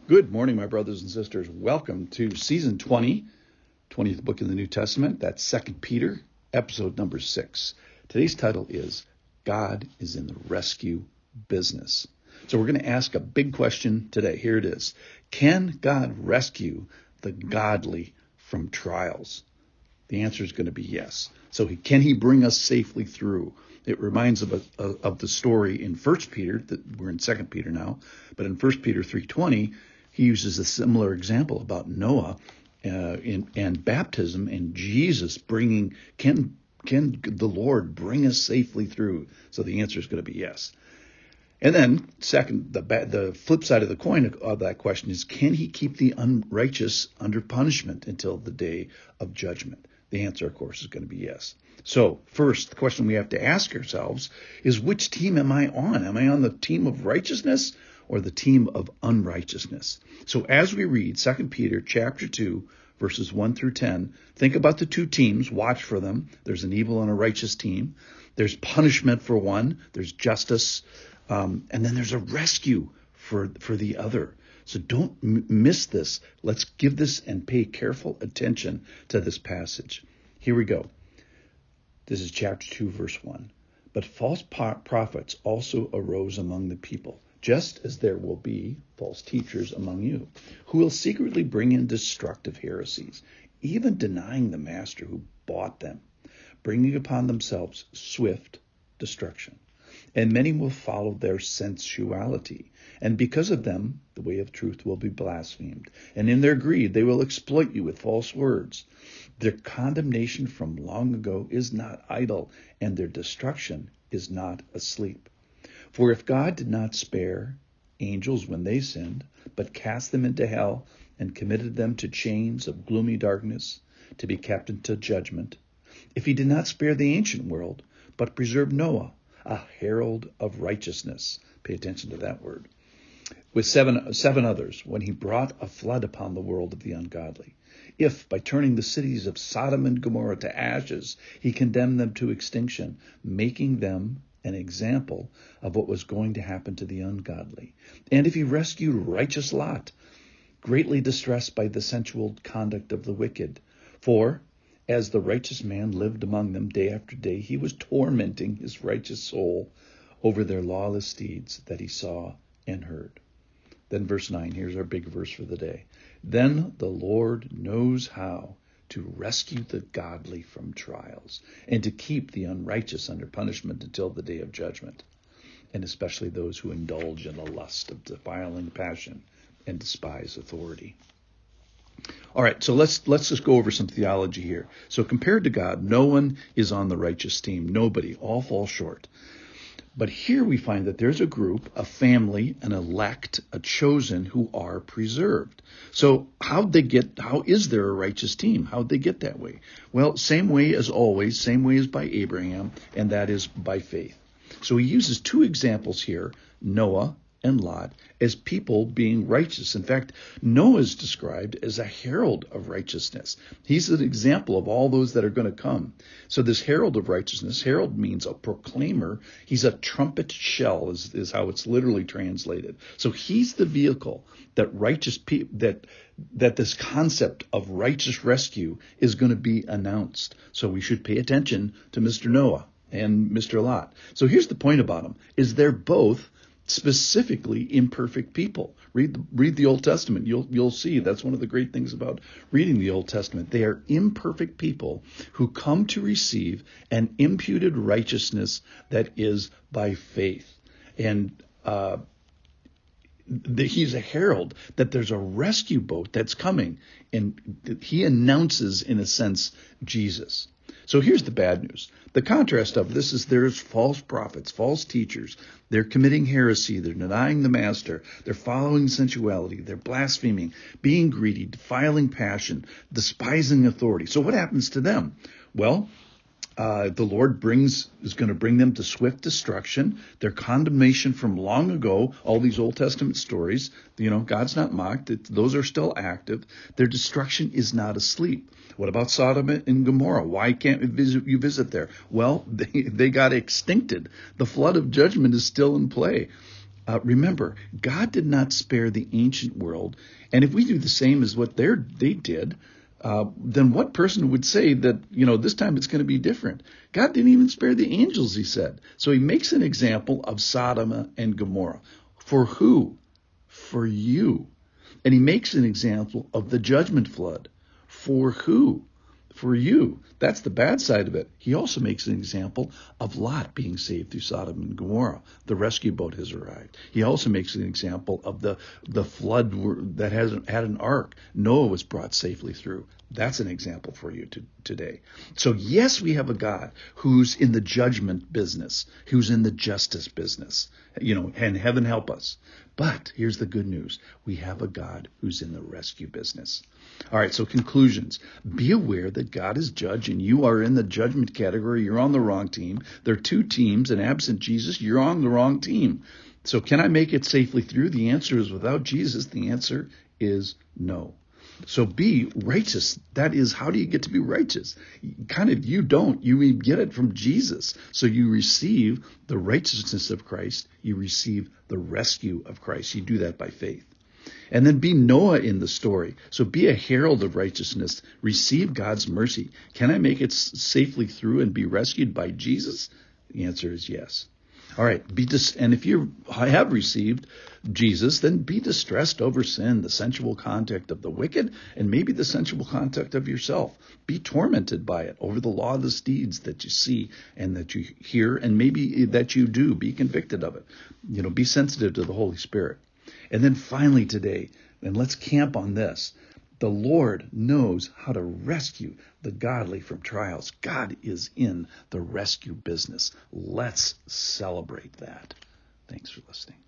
Good morning, my brothers and sisters. Welcome to season 20, 20th book in the New Testament. That's 2 Peter, episode number 6. Today's title is God is in the rescue business. So we're going to ask a big question today. Here it is. Can God rescue the godly from trials? The answer is going to be yes. So can he bring us safely through? It reminds of the story in 1 Peter, that we're in 2 Peter now, but in 1 Peter 3:20, he uses a similar example about Noah and baptism and Jesus bringing, can the Lord bring us safely through? So the answer is going to be yes. And then second, the flip side of the coin of that question is, can he keep the unrighteous under punishment until the day of judgment? The answer, of course, is going to be yes. So first, the question we have to ask ourselves is, which team am I on? Am I on the team of righteousness or the team of unrighteousness? So as we read 2 Peter chapter 2, verses 1 through 10, think about the two teams, watch for them. There's an evil and a righteous team. There's punishment for one. There's justice. And then there's a rescue for the other. So don't miss this. Let's give this and pay careful attention to this passage. Here we go. This is chapter 2, verse 1. But false prophets also arose among the people, just as there will be false teachers among you, who will secretly bring in destructive heresies, even denying the master who bought them, bringing upon themselves swift destruction. And many will follow their sensuality, and because of them, the way of truth will be blasphemed. And in their greed, they will exploit you with false words. Their condemnation from long ago is not idle, and their destruction is not asleep. For if God did not spare angels when they sinned, but cast them into hell and committed them to chains of gloomy darkness to be kept until judgment, if he did not spare the ancient world, but preserved Noah, a herald of righteousness, pay attention to that word, with seven others, when he brought a flood upon the world of the ungodly, if by turning the cities of Sodom and Gomorrah to ashes, he condemned them to extinction, making them an example of what was going to happen to the ungodly. And if he rescued righteous Lot, greatly distressed by the sensual conduct of the wicked, for as the righteous man lived among them day after day, he was tormenting his righteous soul over their lawless deeds that he saw and heard. Then verse 9, here's our big verse for the day. Then the Lord knows how to rescue the godly from trials and to keep the unrighteous under punishment until the day of judgment, and especially those who indulge in the lust of defiling passion and despise authority. All right, so let's just go over some theology here. So compared to God, no one is on the righteous team. Nobody. All fall short. But here we find that there's a group, a family, an elect, a chosen who are preserved. So how is there a righteous team? How'd they get that way? Well, same way as always, same way as by Abraham, and that is by faith. So he uses two examples here, Noah and Lot, as people being righteous. In fact, Noah is described as a herald of righteousness. He's an example of all those that are going to come. So this herald of righteousness, herald means a proclaimer. He's a trumpet shell is how it's literally translated. So he's the vehicle that righteous people, that this concept of righteous rescue is going to be announced. So we should pay attention to Mr. Noah and Mr. Lot. So here's the point about them, is they're both specifically imperfect people. Read the Old Testament. You'll see that's one of the great things about reading the Old Testament. They are imperfect people who come to receive an imputed righteousness that is by faith. And he's a herald that there's a rescue boat that's coming, and he announces, in a sense, Jesus. So here's the bad news. The contrast of this is there's false prophets, false teachers. They're committing heresy. They're denying the master. They're following sensuality. They're blaspheming, being greedy, defiling passion, despising authority. So what happens to them? Well, the Lord is going to bring them to swift destruction. Their condemnation from long ago, all these Old Testament stories, God's not mocked. Those are still active. Their destruction is not asleep. What about Sodom and Gomorrah? Why can't you visit there? Well, they got extincted. The flood of judgment is still in play. Remember, God did not spare the ancient world. And if we do the same as what they did, then what person would say that, this time it's going to be different? God didn't even spare the angels, he said. So he makes an example of Sodom and Gomorrah. For who? For you. And he makes an example of the judgment flood. For who? For you. That's the bad side of it. He also makes an example of Lot being saved through Sodom and Gomorrah. The rescue boat has arrived. He also makes an example of the flood that had an ark. Noah was brought safely through. That's an example for you today. So yes, we have a God who's in the judgment business, who's in the justice business, and heaven help us. But here's the good news. We have a God who's in the rescue business. All right, so conclusions. Be aware that God is judge and you are in the judgment category. You're on the wrong team. There are two teams, and absent Jesus, you're on the wrong team. So can I make it safely through? The answer is without Jesus. The answer is no. So be righteous. That is, how do you get to be righteous? You don't. You get it from Jesus. So you receive the righteousness of Christ. You receive the rescue of Christ. You do that by faith. And then be Noah in the story. So be a herald of righteousness. Receive God's mercy. Can I make it safely through and be rescued by Jesus? The answer is yes. All right, and if you have received Jesus, then be distressed over sin, the sensual conduct of the wicked, and maybe the sensual conduct of yourself. Be tormented by it over the lawless deeds that you see and that you hear, and maybe that you do. Be convicted of it. Be sensitive to the Holy Spirit. And then finally today, and let's camp on this, the Lord knows how to rescue the godly from trials. God is in the rescue business. Let's celebrate that. Thanks for listening.